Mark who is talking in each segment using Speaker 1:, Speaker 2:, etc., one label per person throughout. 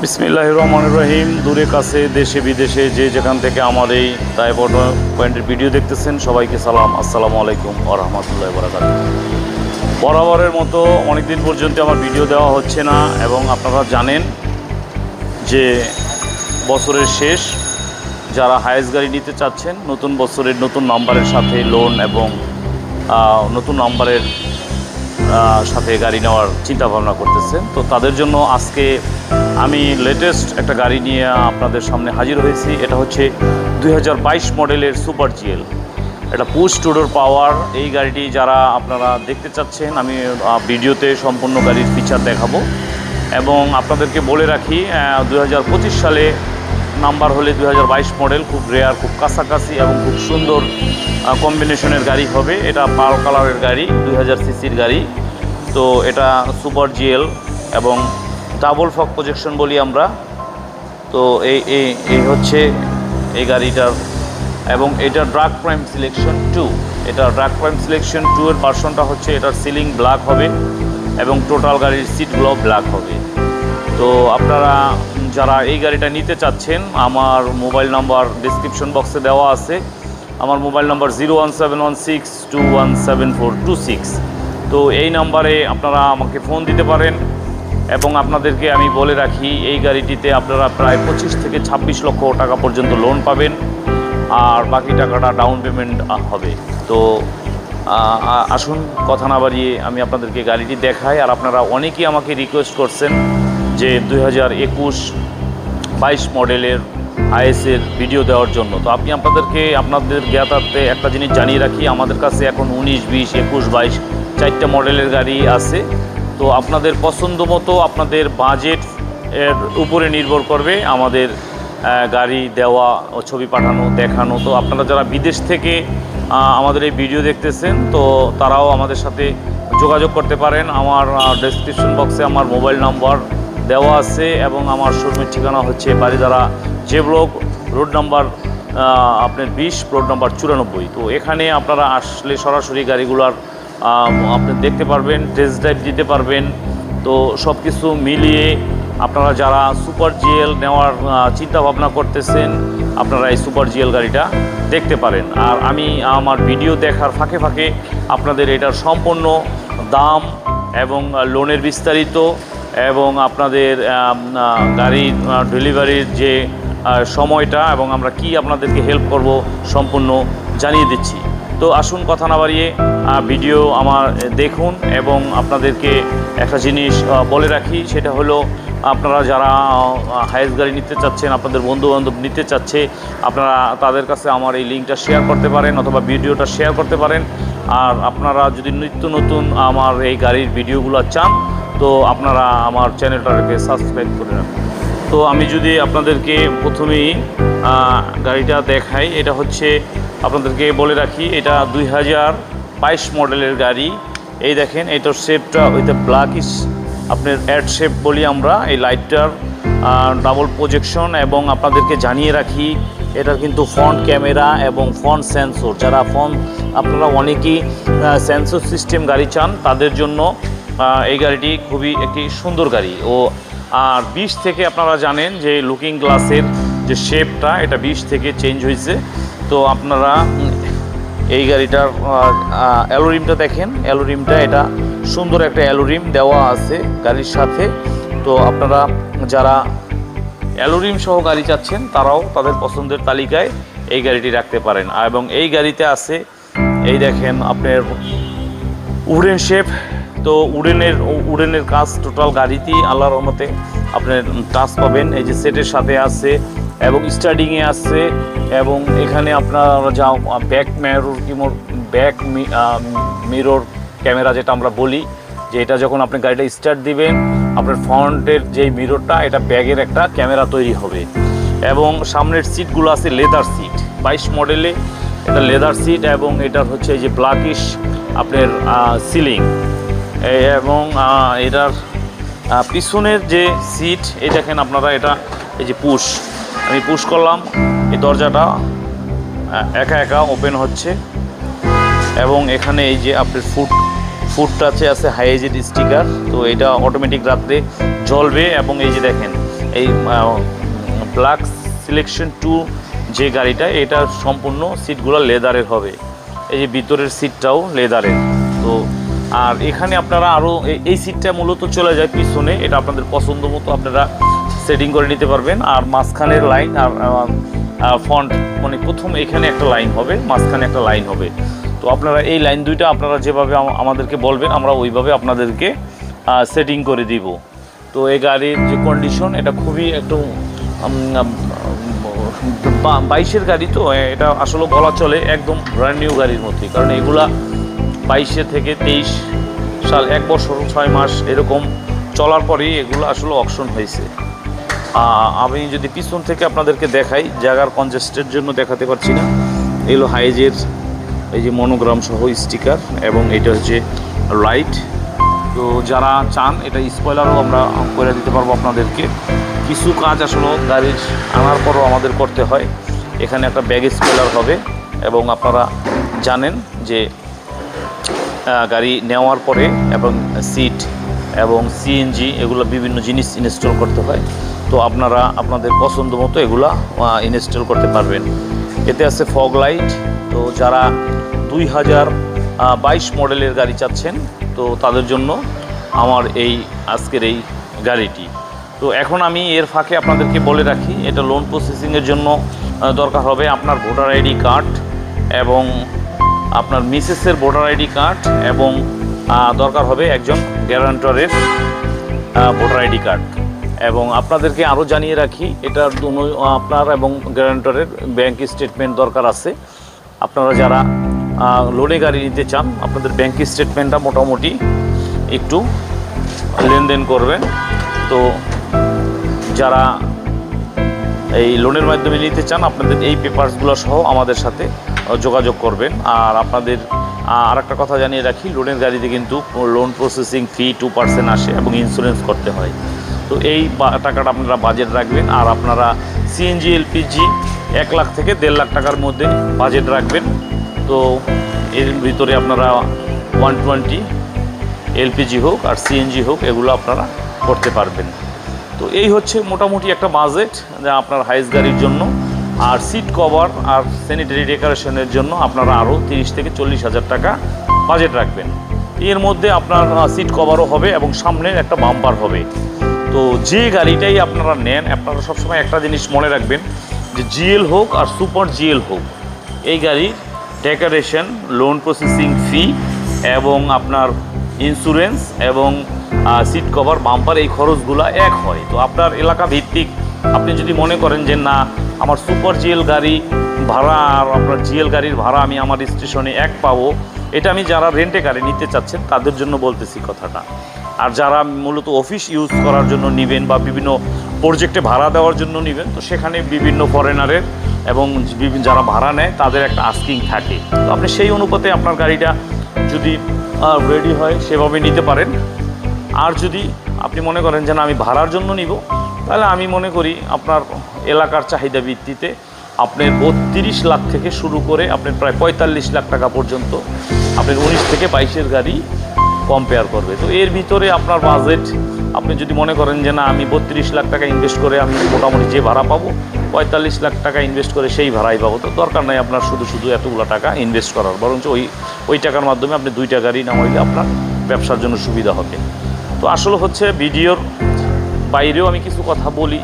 Speaker 1: বিসমিল্লাহির রহমানির রহিম। দূরে কাছে দেশে বিদেশে যে যেখান থেকে আমার এই তাইপ অটো পয়েন্টের ভিডিও দেখতেছেন সবাইকে সালাম, আসসালামু আলাইকুম ওয়া রাহমাতুল্লাহি ওয়া বারাকাতুহু। বরাবরের মতো অনেকদিন পর্যন্ত আমার ভিডিও দেওয়া হচ্ছে না এবং আপনারা জানেন যে বছরের শেষ, যারা হায়েস্ট গাড়ি নিতে চাচ্ছেন নতুন বছরের নতুন নাম্বারের সাথে লোন এবং নতুন নাম্বারের সাথে গাড়ি নেওয়ার চিন্তা ভাবনা করতেছেন, তো তাদের জন্য আজকে আমি লেটেস্ট একটা গাড়ি নিয়ে আপনাদের সামনে হাজির হয়েছি। এটা হচ্ছে 2022 মডেলের সুপার জিএল। এটা পুশ টু ডোর পাওয়ার। এই গাড়িটি যারা আপনারা দেখতে চাচ্ছেন আমি ভিডিওতে সম্পূর্ণ গাড়ির ফিচার দেখাবো এবং আপনাদেরকে বলে রাখি 2025 সালে নাম্বার হলে 2022 মডেল, খুব রেয়ার, খুব কাছাকাছি এবং খুব সুন্দর কম্বিনেশনের গাড়ি হবে। এটা পাল কালারের গাড়ি, 2000 সিসির গাড়ি। তো এটা সুপার জিএল এবং ডাবল ফগ প্রজেকশন বলি আমরা। তো এই হচ্ছে এই গাড়িটার, এবং এটা ড্রাগ প্রাইম সিলেকশন 2। এটা ড্রাগ প্রাইম সিলেকশন 2 এর ভার্সনটা হচ্ছে, এটার সিলিং ব্ল্যাক হবে এবং টোটাল গাড়ির সিটগুলো ব্ল্যাক হবে। তো আপনারা যারা এই গাড়িটা নিতে চাচ্ছেন, আমার মোবাইল নাম্বার ডিসক্রিপশন বক্সে দেওয়া আছে। আমার মোবাইল নাম্বার 01716217426। তো এই নাম্বারে আপনারা আমাকে ফোন দিতে পারেন এবং আপনাদেরকে আমি বলে রাখি এই গাড়িটিতে আপনারা প্রায় 25 থেকে 26 লক্ষ টাকা পর্যন্ত লোন পাবেন আর বাকি টাকাটা ডাউন পেমেন্ট হবে। তো আসুন কথা না বাড়িয়ে আমি আপনাদেরকে গাড়িটি দেখাই। আর আপনারা অনেকেই আমাকে রিকোয়েস্ট করছেন যে 2021-22 মডেলের আইএসের ভিডিও দেওয়ার জন্য। তো আমি আপনাদের জ্ঞাতার্থে একটা জিনিস জানিয়ে রাখি, আমাদের কাছে এখন 19, 20, 21, 22 4টা মডেলের গাড়ি আছে। তো আপনাদের পছন্দ মতো আপনাদের বাজেট এর উপরে নির্ভর করবে আমাদের গাড়ি দেওয়া ও ছবি পাঠানো দেখানো। তো আপনারা যারা বিদেশ থেকে আমাদের এই ভিডিও দেখতেছেন, তো তারাও আমাদের সাথে যোগাযোগ করতে পারেন। আমার ডেসক্রিপশন বক্সে আমার মোবাইল নাম্বার দেওয়া আছে এবং আমার শোরুমের ঠিকানা হচ্ছে Baridhara J block, road number আপনার 20, রোড নাম্বার 94। তো এখানে আপনারা আসলে সরাসরি গাড়িগুলোর আপনি দেখতে পারবেন, টেস্ট ড্রাইভ দিতে পারবেন। তো সব কিছু মিলিয়ে আপনারা যারা সুপার জিএল নেওয়ার চিন্তা ভাবনা করতেছেন, আপনারা এই সুপার জিএল গাড়িটা দেখতে পারেন। আর আমি আমার ভিডিও দেখার ফাঁকে ফাঁকে আপনাদের এটার সম্পূর্ণ দাম এবং লোনের বিস্তারিত এবং আপনাদের গাড়ির ডেলিভারির যে সময়টা এবং আমরা কি আপনাদেরকে হেল্প করব সম্পূর্ণ জানিয়ে দিচ্ছি। তো আসুন কথা না বাড়িয়ে ভিডিও আমার দেখুন এবং আপনাদেরকে একটা জিনিস বলে রাখি, সেটা হলো আপনারা যারা হায়েস্ট গাড়ি নিতে চাচ্ছেন, আপনাদের বন্ধুবান্ধব নিতে চাচ্ছে, আপনারা তাদের কাছে আমার এই লিঙ্কটা শেয়ার করতে পারেন অথবা ভিডিওটা শেয়ার করতে পারেন। আর আপনারা যদি নিত্য নতুন আমার এই গাড়ির ভিডিওগুলো চান, তো আপনারা আমার চ্যানেলটাকে সাবস্ক্রাইব করে রাখুন। তো আমি যদি আপনাদেরকে প্রথমেই গাড়িটা দেখাই, এটা হচ্ছে আপনাদেরকে বলে রাখি, এটা 2022 মডেলের গাড়ি। এই দেখেন, এটার শেপটা ওইটা ব্ল্যাকিশ, আপনার অ্যাড শেপ বলি আমরা। এই লাইটটার ডাবল প্রজেকশন এবং আপনাদেরকে জানিয়ে রাখি এটার কিন্তু ফ্রন্ট ক্যামেরা এবং ফ্রন্ট সেন্সর। যারা আপনারা অনেকেই সেন্সর সিস্টেম গাড়ি চান, তাদের জন্য এই গাড়িটি খুবই একটি সুন্দর গাড়ি। আর 20 থেকে আপনারা জানেন যে লুকিং গ্লাসের যে শেপটা, এটা 20 থেকে চেঞ্জ হয়েছে। তো আপনারা এই গাড়িটার অ্যালোরিমটা দেখেন, অ্যালোরিমটা এটা সুন্দর একটা অ্যালোরিম দেওয়া আছে গাড়ির সাথে। তো আপনারা যারা অ্যালোরিম সহ গাড়ি চাচ্ছেন, তারাও তাদের পছন্দের তালিকায় এই গাড়িটি রাখতে পারেন। এবং এই গাড়িতে আছে, এই দেখেন আপনার উডেন শেপ। তো উডেনের কাজ টোটাল গাড়িতেই আল্লাহর রহমতে আপনার টাচ পাবেন। এই যে সেটের সাথে আছে এবং স্টার্টিংয়ে আছে এবং এখানে আপনারা যা ব্যাক মিরর ক্যামেরা যেটা আমরা বলি, যে এটা যখন আপনি গাড়িটা স্টার্ট দিবেন, আপনার ফ্রন্টের যেই মিররটা, এটা ব্যাগের একটা ক্যামেরা তৈরি হবে। এবং সামনের সিটগুলো আছে লেদার সিট, 22 মডেলে এটা লেদার সিট এবং এটার হচ্ছে এই যে ব্ল্যাকিশ আপনার সিলিং। এবং এটার পিছনের যে সিট, এই দেখেন আপনারা, এটা এই যে আমি পুশ করলাম, এই দরজাটা একা একা ওপেন হচ্ছে এবং এখানে এই যে আপনার ফুট টাচে আছে হাই এজেড স্টিকার। তো এটা অটোমেটিক রাত্রে জ্বলবে এবং এই যে দেখেন এই ব্ল্যাক সিলেকশন 2 যে গাড়িটা, এটা সম্পূর্ণ সিটগুলো লেদারের হবে। এই যে ভিতরের সিটটাও লেদারের। তো আর এখানে আপনারা আরও এই সিটটা মূলত চলে যায় পিছনে, এটা আপনাদের পছন্দ মতো আপনারা সেটিং করে নিতে পারবেন। আর মাঝখানের লাইন আর ফ্রন্ট মানে প্রথম এখানে একটা লাইন হবে, মাঝখানে একটা লাইন হবে। তো আপনারা এই লাইন দুইটা আপনারা যেভাবে আমাদেরকে বলবেন আমরা ওইভাবে আপনাদেরকে সেটিং করে দিব। তো এই গাড়ির যে কন্ডিশন এটা খুবই একটু 22-এর গাড়ি, তো এটা আসলে বলা চলে একদম ব্র্যান্ড নিউ গাড়ির মতোই, কারণ এগুলা 22 থেকে 23 সাল 1 বছর 6 মাস এরকম চলার পরেই এগুলো আসলে অকশন হয়েছে। আমি যদি পিছন থেকে আপনাদেরকে দেখাই, জায়গার কনজেস্টের জন্য দেখাতে পারছি না। এগুলো হাইজের এই যে মনোগ্রাম সহ স্টিকার, এবং এটা হচ্ছে লাইট। তো যারা চান এটা স্পয়লারও আমরা করে দিতে পারবো আপনাদেরকে। কিছু কাজ আসলে গাড়ির আনার পরও আমাদের করতে হয়। এখানে একটা ব্যাগ স্পয়লার হবে, এবং আপনারা জানেন যে গাড়ি নেওয়ার পরে এবং সিট এবং সিএনজি এগুলো বিভিন্ন জিনিস ইনস্টল করতে হয়। তো আপনারা আপনাদের পছন্দ মতো এগুলা ইনস্টল করতে পারবেন। এতে আছে ফগ লাইট। তো যারা 2022 মডেলের গাড়ি চাচ্ছেন, তো তাদের জন্য আমার এই আজকের এই গাড়িটি। তো এখন আমি এর ফাঁকে আপনাদেরকে বলে রাখি, এটা লোন প্রসেসিংয়ের জন্য দরকার হবে আপনার ভোটার আইডি কার্ড, এবং আপনার মিসেসের ভোটার আইডি কার্ড, এবং দরকার হবে একজন গ্যারান্টরের ভোটার আইডি কার্ড। এবং আপনাদেরকে আরও জানিয়ে রাখি, এটার আপনার এবং গ্যারান্টরের ব্যাংক স্টেটমেন্ট দরকার আছে। আপনারা যারা লোনে গাড়ি নিতে চান, আপনাদের ব্যাংক স্টেটমেন্টটা মোটামুটি একটু লেনদেন করবেন। তো যারা এই লোনের মাধ্যমে নিতে চান, আপনাদের এই পেপারসগুলো সহ আমাদের সাথে যোগাযোগ করবেন। আর আপনাদের আরেকটা কথা জানিয়ে রাখি, লোনের গাড়িতে কিন্তু লোন প্রসেসিং ফি 2% আসে, এবং ইন্স্যুরেন্স করতে হয়। তো এই টাকাটা আপনারা বাজেট রাখবেন। আর আপনারা সিএনজি এলপিজি 1 লাখ থেকে 1.5 লাখ টাকার মধ্যে বাজেট রাখবেন। তো এর ভিতরে আপনারা 120 এলপিজি হোক আর সিএনজি হোক, এগুলো আপনারা করতে পারবেন। তো এই হচ্ছে মোটামুটি একটা বাজেট যা আপনার হাইস গাড়ির জন্য। আর সিট কভার আর স্যানিটারি ডেকোরেশনের জন্য আপনারা আরও 30 থেকে 40 হাজার টাকা বাজেট রাখবেন। এর মধ্যে আপনার সিট কভারও হবে, এবং সামনের একটা বাম্পার হবে। তো যে গাড়িটাই আপনারা নেন, আপনারা সবসময় একটা জিনিস মনে রাখবেন, যে জিএল হোক আর সুপার জিএল হোক, এই গাড়ির ডেকোরেশন, লোন প্রসেসিং ফি, এবং আপনার ইন্স্যুরেন্স এবং সিট কভার, বাম্পার, এই খরচগুলো এক হয়। তো আপনার এলাকা ভিত্তিক আপনি যদি মনে করেন যে না, আমার সুপার জিএল গাড়ি ভাড়া আর আপনার জিএল গাড়ির ভাড়া আমি আমার স্টেশনে এক পাবো, এটা আমি যারা রেন্টে গাড়ি নিতে চাচ্ছেন তাদের জন্য বলতেছি কথাটা। আর যারা মূলত অফিস ইউজ করার জন্য নেবেন বা বিভিন্ন প্রজেক্টে ভাড়া দেওয়ার জন্য নেবেন, তো সেখানে বিভিন্ন ফরেনারের এবং যারা ভাড়া নেয় তাদের একটা আস্কিং থাকে। তো আপনি সেই অনুপাতে আপনার গাড়িটা যদি রেডি হয় সেভাবে নিতে পারেন। আর যদি আপনি মনে করেন যে না, আমি ভাড়ার জন্য নিব, তাহলে আমি মনে করি আপনার এলাকার চাহিদা ভিত্তিতে আপনার 32 লাখ থেকে শুরু করে আপনার প্রায় 45 লাখ টাকা পর্যন্ত আপনার 19 থেকে 22-এর গাড়ি কম্পেয়ার করবে। তো এর ভিতরে আপনার বাজেট, আপনি যদি মনে করেন যে না, আমি 32 লাখ টাকা ইনভেস্ট করে আমি মোটামুটি যে ভাড়া পাবো 45 লাখ টাকা ইনভেস্ট করে সেই ভাড়াই পাবো, তো দরকার নাই আপনার শুধু এতগুলো টাকা ইনভেস্ট করার। বরঞ্চ ওই টাকার মাধ্যমে আপনি 2টা গাড়ি নামাইলে আপনার ব্যবসার জন্য সুবিধা হবে। তো আসলে হচ্ছে ভিডিওর বাইরেও আমি কিছু কথা বলি,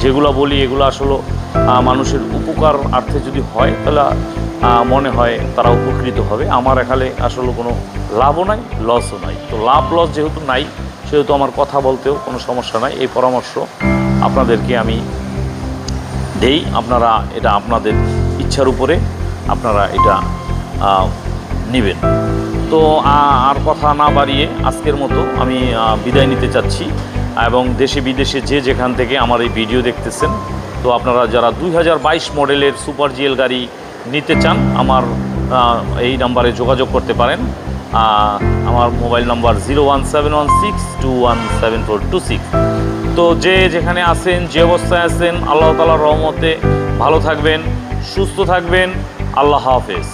Speaker 1: যেগুলো বলি এগুলো আসলে মানুষের উপকার অর্থে যদি হয়, তাহলে মনে হয় তারা উপকৃত হবে। আমার এখানে আসলে কোনো লাভও নাই, লসও নাই। তো লাভ লস যেহেতু নাই, সেহেতু আমার কথা বলতেও কোনো সমস্যা নাই। এই পরামর্শ আপনাদেরকে আমি দেই, আপনারা এটা আপনাদের ইচ্ছার উপরে আপনারা এটা নেবেন। তো আর কথা না বাড়িয়ে আজকের মতো আমি বিদায় নিতে চাচ্ছি। এবং দেশে বিদেশে যে যেখান থেকে আমার এই ভিডিও দেখতেছেন, তো আপনারা যারা 2022 মডেলের সুপার জিএল গাড়ি নিতে চান, আমার এই নাম্বারে যোগাযোগ করতে পারেন। আমার মোবাইল নাম্বার 01716217426। তো যে যেখানে আছেন, যে অবস্থায় আছেন, আল্লাহ তাআলার রহমতে ভালো থাকবেন, সুস্থ থাকবেন। আল্লাহ হাফেজ।